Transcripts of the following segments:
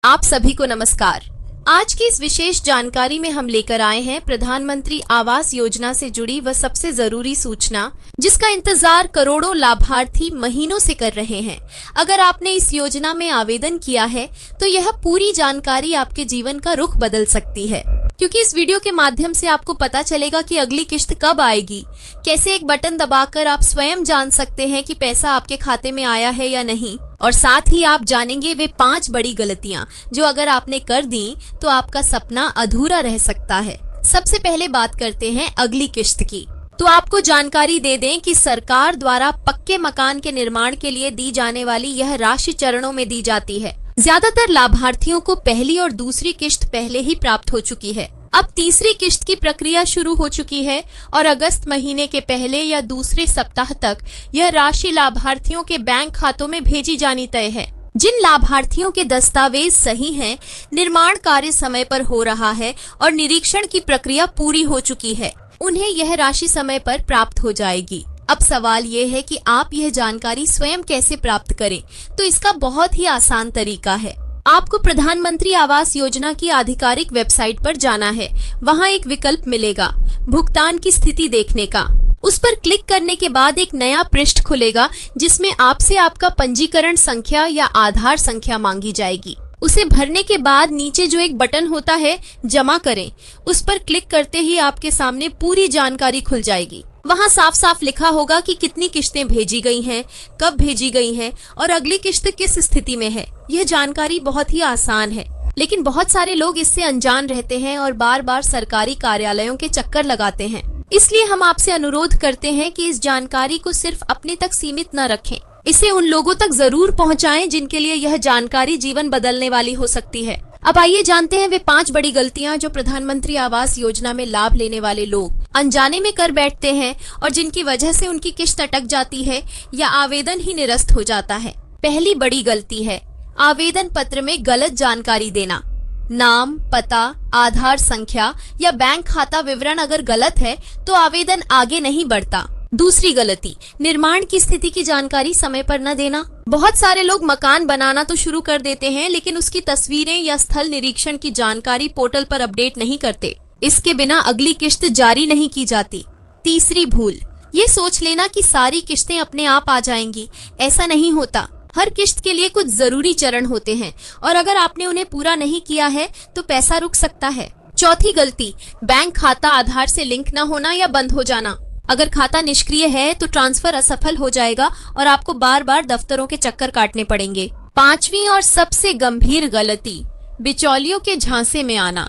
आप सभी को नमस्कार। आज की इस विशेष जानकारी में हम लेकर आए हैं प्रधानमंत्री आवास योजना से जुड़ी वह सबसे जरूरी सूचना, जिसका इंतजार करोड़ों लाभार्थी महीनों से कर रहे हैं। अगर आपने इस योजना में आवेदन किया है तो यह पूरी जानकारी आपके जीवन का रुख बदल सकती है, क्योंकि इस वीडियो के माध्यम से आपको पता चलेगा कि अगली किश्त कब आएगी, कैसे एक बटन दबाकर आप स्वयं जान सकते हैं कि पैसा आपके खाते में आया है या नहीं, और साथ ही आप जानेंगे वे 5 बड़ी गलतियां जो अगर आपने कर दी तो आपका सपना अधूरा रह सकता है। सबसे पहले बात करते हैं अगली किश्त की। तो आपको जानकारी दे दें कि सरकार द्वारा पक्के मकान के निर्माण के लिए दी जाने वाली यह राशि चरणों में दी जाती है। ज्यादातर लाभार्थियों को पहली और दूसरी किश्त पहले ही प्राप्त हो चुकी है। अब तीसरी किश्त की प्रक्रिया शुरू हो चुकी है और अगस्त महीने के पहले या दूसरे सप्ताह तक यह राशि लाभार्थियों के बैंक खातों में भेजी जानी तय है। जिन लाभार्थियों के दस्तावेज सही हैं, निर्माण कार्य समय पर हो रहा है और निरीक्षण की प्रक्रिया पूरी हो चुकी है, उन्हें यह राशि समय पर प्राप्त हो जाएगी। अब सवाल ये है कि आप यह जानकारी स्वयं कैसे प्राप्त करें। तो इसका बहुत ही आसान तरीका है। आपको प्रधानमंत्री आवास योजना की आधिकारिक वेबसाइट पर जाना है। वहां एक विकल्प मिलेगा भुगतान की स्थिति देखने का। उस पर क्लिक करने के बाद एक नया पृष्ठ खुलेगा जिसमें आपसे आपका पंजीकरण संख्या या आधार संख्या मांगी जाएगी। उसे भरने के बाद नीचे जो एक बटन होता है जमा करें, उस पर क्लिक करते ही आपके सामने पूरी जानकारी खुल जाएगी। वहां साफ साफ लिखा होगा कि कितनी किश्तें भेजी गई हैं, कब भेजी गई हैं और अगली किश्त किस स्थिति में है। यह जानकारी बहुत ही आसान है, लेकिन बहुत सारे लोग इससे अनजान रहते हैं और बार बार सरकारी कार्यालयों के चक्कर लगाते हैं। इसलिए हम आपसे अनुरोध करते हैं कि इस जानकारी को सिर्फ अपने तक सीमित न रखें। इसे उन लोगों तक जरूर पहुंचाएं जिनके लिए यह जानकारी जीवन बदलने वाली हो सकती है। अब आइए जानते हैं वे 5 बड़ी गलतियां जो प्रधानमंत्री आवास योजना में लाभ लेने वाले लोग अनजाने में कर बैठते हैं और जिनकी वजह से उनकी किश्त अटक जाती है या आवेदन ही निरस्त हो जाता है। पहली बड़ी गलती है आवेदन पत्र में गलत जानकारी देना। नाम, पता, आधार संख्या या बैंक खाता विवरण अगर गलत है तो आवेदन आगे नहीं बढ़ता। दूसरी गलती, निर्माण की स्थिति की जानकारी समय पर न देना। बहुत सारे लोग मकान बनाना तो शुरू कर देते हैं, लेकिन उसकी तस्वीरें या स्थल निरीक्षण की जानकारी पोर्टल पर अपडेट नहीं करते। इसके बिना अगली किश्त जारी नहीं की जाती। तीसरी भूल, ये सोच लेना कि सारी किश्तें अपने आप आ जाएंगी। ऐसा नहीं होता। हर किश्त के लिए कुछ जरूरी चरण होते हैं और अगर आपने उन्हें पूरा नहीं किया है तो पैसा रुक सकता है। चौथी गलती, बैंक खाता आधार से लिंक न होना या बंद हो जाना। अगर खाता निष्क्रिय है तो ट्रांसफर असफल हो जाएगा और आपको बार बार दफ्तरों के चक्कर काटने पड़ेंगे। पांचवी और सबसे गंभीर गलती, बिचौलियों के झांसे में आना।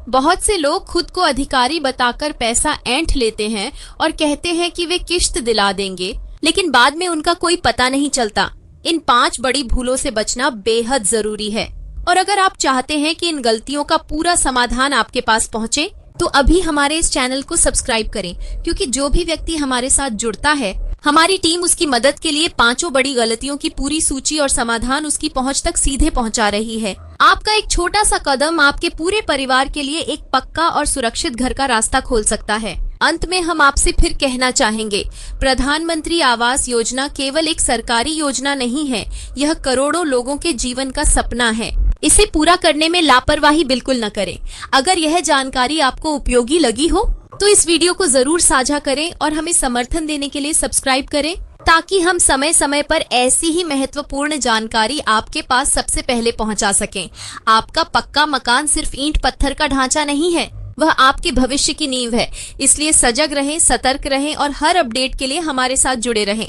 बहुत से लोग खुद को अधिकारी बताकर पैसा ऐंठ लेते हैं और कहते हैं कि वे किश्त दिला देंगे, लेकिन बाद में उनका कोई पता नहीं चलता। इन 5 बड़ी भूलों से बचना बेहद जरूरी है और अगर आप चाहते हैं कि इन गलतियों का पूरा समाधान आपके पास पहुंचे तो अभी हमारे इस चैनल को सब्सक्राइब करें, क्योंकि जो भी व्यक्ति हमारे साथ जुड़ता है हमारी टीम उसकी मदद के लिए 5 बड़ी गलतियों की पूरी सूची और समाधान उसकी पहुंच तक सीधे पहुंचा रही है। आपका एक छोटा सा कदम आपके पूरे परिवार के लिए एक पक्का और सुरक्षित घर का रास्ता खोल सकता है। अंत में हम आपसे फिर कहना चाहेंगे, प्रधानमंत्री आवास योजना केवल एक सरकारी योजना नहीं है, यह करोड़ों लोगों के जीवन का सपना है। इसे पूरा करने में लापरवाही बिल्कुल न करें। अगर यह जानकारी आपको उपयोगी लगी हो तो इस वीडियो को जरूर साझा करें और हमें समर्थन देने के लिए सब्सक्राइब करें, ताकि हम समय समय पर ऐसी ही महत्वपूर्ण जानकारी आपके पास सबसे पहले पहुंचा सकें। आपका पक्का मकान सिर्फ ईंट पत्थर का ढांचा नहीं है, वह आपके भविष्य की नींव है। इसलिए सजग रहें, सतर्क रहें और हर अपडेट के लिए हमारे साथ जुड़े रहें।